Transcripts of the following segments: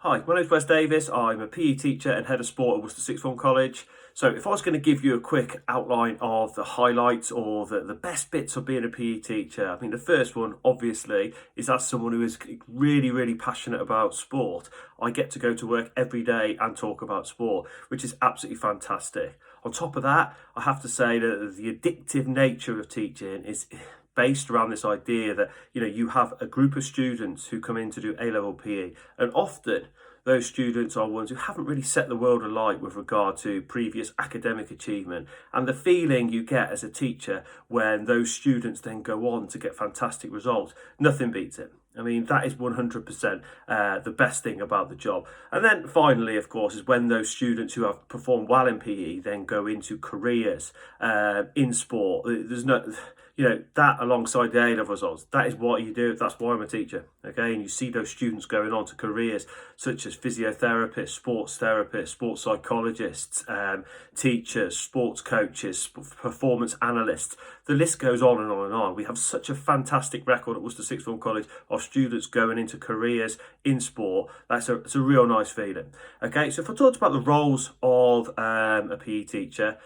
Hi, my name's Wes Davis. I'm a PE teacher and head of sport at Worcester Sixth Form College. So if I was going to give you a quick outline of the highlights or the best bits of being a PE teacher, I think the first one, obviously, is as someone who is really passionate about sport, I get to go to work every day and talk about sport, which is absolutely fantastic. On top of that, I have to say that the addictive nature of teaching is based around this idea that you have a group of students who come in to do A-level PE, and often those students are ones who haven't really set the world alight with regard to previous academic achievement, and the feeling you get as a teacher when those students then go on to get fantastic results, nothing beats it. I mean, that is 100% the best thing about the job. And then finally, of course, is when those students who have performed well in PE then go into careers in sport. There's no, that alongside the A-level results, that is what you do. That's why I'm a teacher, okay? And you see those students going on to careers such as physiotherapists, sports therapists, sports psychologists, teachers, sports coaches, performance analysts. The list goes on and on and on. We have such a fantastic record at Worcester Sixth Form College of students going into careers in sport. It's a real nice feeling. Okay, so if I talked about the roles of a PE teacher,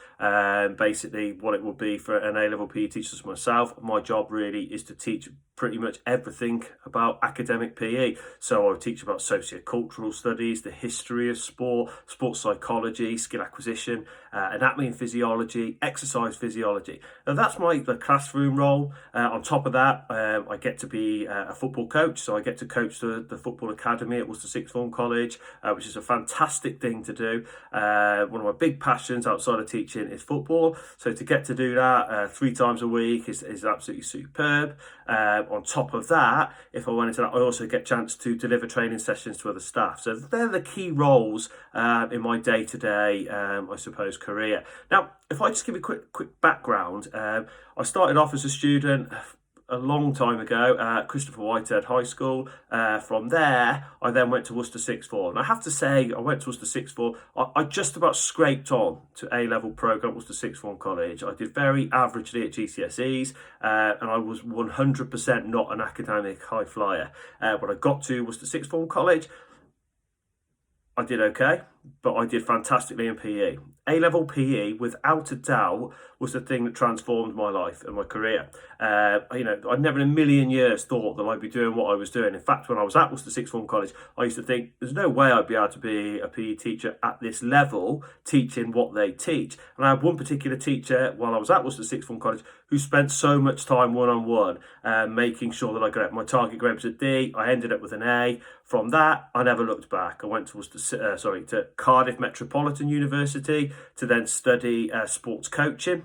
basically what it would be for an A-level PE teacher as myself, my job really is to teach pretty much everything about academic PE. So I teach about sociocultural studies, the history of sport, sports psychology, skill acquisition, anatomy and physiology, exercise physiology. Now that's the classroom role. On top of that, I get to be a football coach. So I get to coach the football academy at Worcester Sixth Form College, which is a fantastic thing to do. One of my big passions outside of teaching is football. So to get to do that 3 times a week is absolutely superb. On top of that, if I went into that, I also get a chance to deliver training sessions to other staff. So they're the key roles in my day-to-day, I suppose, career. Now, if I just give you a quick background, I started off as a student a long time ago at Christopher Whitehead High School. From there, I then went to Worcester Sixth Form. And I have to say, I went to Worcester Sixth Form. I just about scraped on to A-level programme at Worcester Sixth Form College. I did very averagely at GCSEs, and I was 100% not an academic high flyer. When I got to Worcester Sixth Form College, I did okay, but I did fantastically in PE. A-level PE, without a doubt, was the thing that transformed my life and my career. I'd never in a million years thought that I'd be doing what I was doing. In fact, when I was at Worcester Sixth Form College, I used to think there's no way I'd be able to be a PE teacher at this level, teaching what they teach. And I had one particular teacher while I was at Worcester Sixth Form College who spent so much time one-on-one, making sure that I got my target grade was a D. I ended up with an A. From that, I never looked back. I went to Cardiff Metropolitan University to then study sports coaching,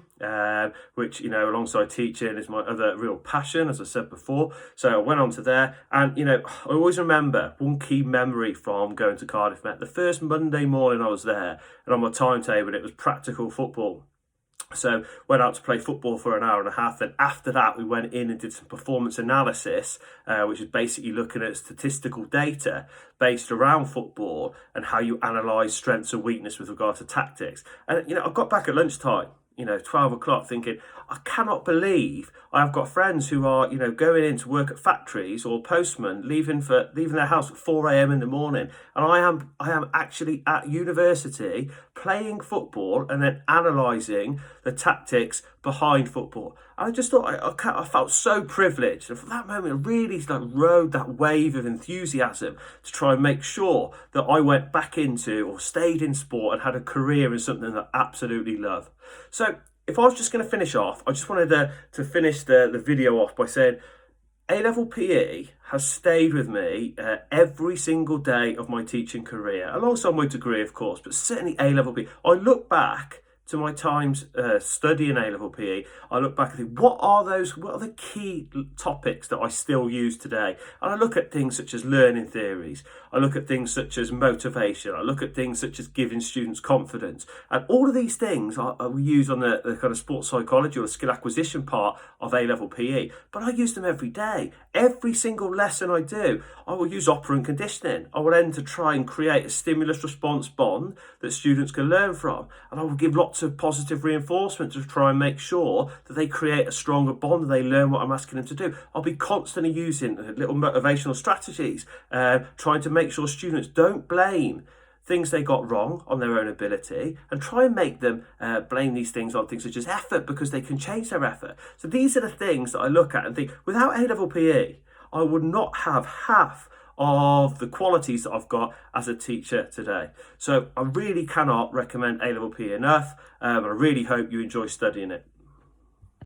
which, alongside teaching is my other real passion, as I said before. So I went on to there, and, I always remember one key memory from going to Cardiff Met. The first Monday morning I was there, and on my timetable, it was practical football. So went out to play football for an hour and a half. Then after that, we went in and did some performance analysis, which is basically looking at statistical data based around football and how you analyse strengths and weakness with regard to tactics. And, I got back at lunchtime, 12 o'clock, thinking, I cannot believe I've got friends who are, going in to work at factories or postmen, leaving their house at 4 a.m. in the morning. And I am actually at university playing football and then analysing the tactics behind football. And I just thought, I felt so privileged. And from that moment, I really rode that wave of enthusiasm to try and make sure that I went back into or stayed in sport and had a career in something that I absolutely love. So if I was just going to finish off, I just wanted to finish the video off by saying A-level PE has stayed with me every single day of my teaching career, alongside my degree, of course, but certainly A-level PE. I look back to my times studying A-level PE, I look back and think, what are the key topics that I still use today? And I look at things such as learning theories, I look at things such as motivation, I look at things such as giving students confidence. And all of these things we use on the kind of sports psychology or the skill acquisition part of A-level PE, but I use them every day. Every single lesson I do, I will use operant conditioning. I will end to try and create a stimulus response bond that students can learn from. And I will give lots lots of positive reinforcement to try and make sure that they create a stronger bond and they learn what I'm asking them to do. I'll be constantly using little motivational strategies, trying to make sure students don't blame things they got wrong on their own ability and try and make them blame these things on things such as effort, because they can change their effort. So these are the things that I look at and think, without A-level PE, I would not have half of the qualities that I've got as a teacher today. So I really cannot recommend A-level PE enough, and I really hope you enjoy studying it.